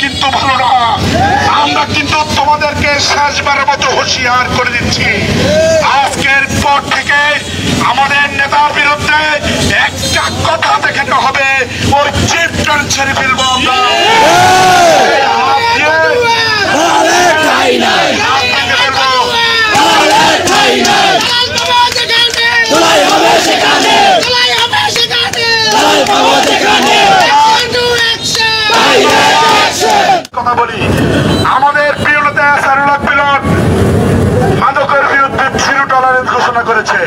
কিন্তু ভালো না, আমরা কিন্তু তোমাদেরকে শেষবারের মতো হুঁশিয়ার করে দিচ্ছি, আজকের পর থেকে আমাদের নেতার বিরুদ্ধে একটা কথা দেখাতে হবে, ওই চিপটা ছেড়ে ফেলবো আমরা। কথা বলি, আমাদের প্রিয় নেতা সারুল হক মিলন মাদকের বিরুদ্ধে জিরো টলারেন্স ঘোষণা করেছে,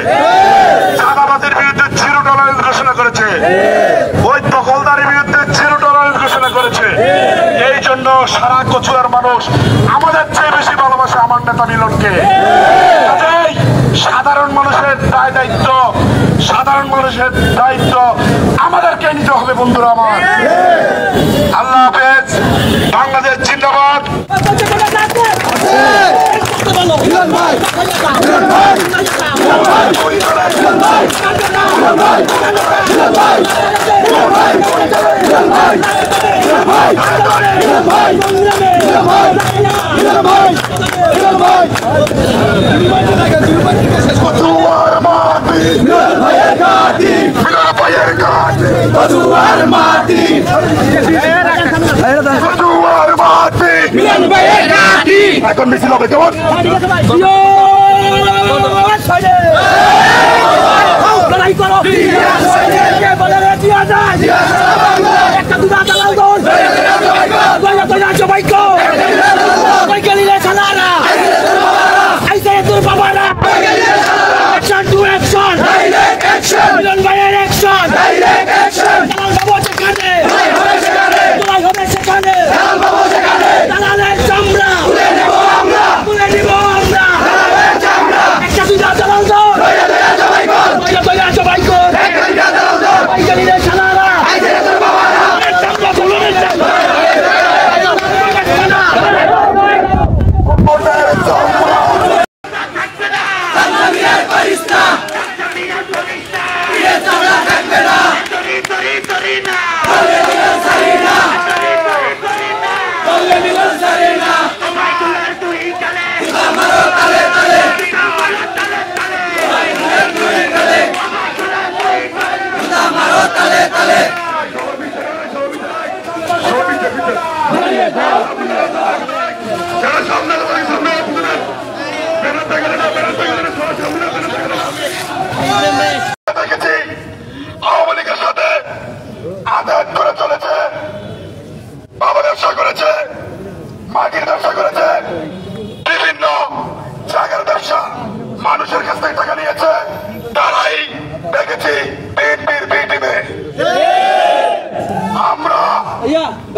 চাঁদাবাজের বিরুদ্ধে জিরো টলারেন্স ঘোষণা করেছে, ওই দখলদারির বিরুদ্ধে জিরো টলারেন্স ঘোষণা করেছে। এই জন্য সারা কচুয়ার মানুষ আমাদের চেয়ে বেশি ভালোবাসে আমার নেতা মিলনকে। সাধারণ মানুষের দায়িত্ব, সাধারণ মানুষের দায়িত্ব আমাদেরকে নিতে হবে বন্ধুরা আমার। আল্লাহ হাফেজ, বাংলাদেশ জিন্দাবাদ। এখন মিছিল হবে কেমন?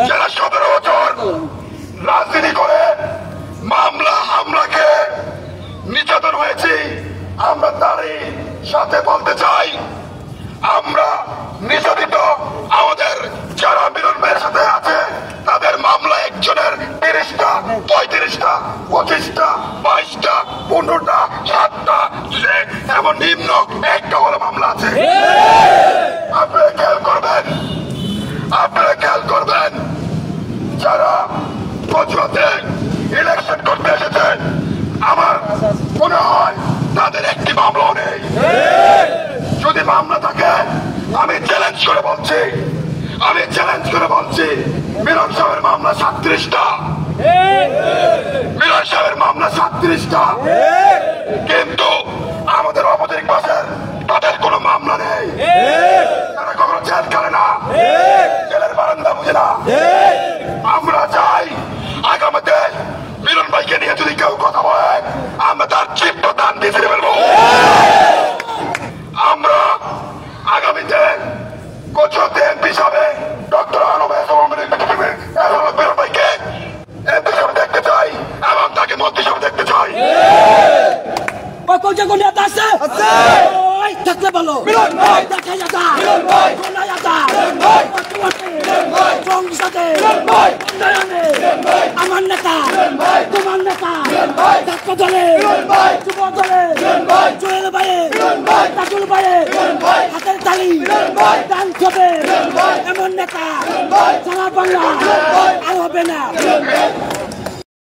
যারা 17 বছর রাজনীতি করে মামলা হামলাকে নির্যাতন হয়েছি, আমরা তারই সাথে বলতে চাই, আমরা নির্যাতিত আমাদের যারা মিলন ভাইয়ের সাথে আছে তাদের মামলা একজনের 30টা, 35টা, 25টা, 22টা, 15টা, 7টা, এমন নিম্ন একটা বড় মামলা আছে। আপনারা খেয়াল করবেন যারা কচুয়াতে ইলেকশন করতে এসেছেন, আমার মনে হয় তাদের একটি মামলাও নেই। যদি মামলা থাকে আমি চ্যালেঞ্জ করে বলছি মিলন সাহেবের মামলা 37টা, মিলন সাহেবের মামলা 37টা, কিন্তু আমাদের অপোজিট পাশের তাদের কোনো মামলা নেই। তারা কখনো জেল করে না, জেলের বারান্দা বুঝে না। আমরা চাই আগামীতে মিলন ভাইকে নিয়ে যদি কেউ কথা বলে আমরা তার চিত্ত দান দিয়ে ফেলবো। আমরা আগামীতে কচুয়াতে এমপি হিসাবে ডক্টর মিলন ভাইকে এমপি হিসাবে দেখতে চাই এবং তাকে মন্ত্রী হিসাবে দেখতে চাই। থাকলে বলো আমার নেতা তোমার নেতা ছাত্র দলে যুব দলে জুয়েল ভাইয়ে তাজুল ভাইয়ে হাতের তালি ডান হবে এমন নেতা সারা বাংলা আর হবে না।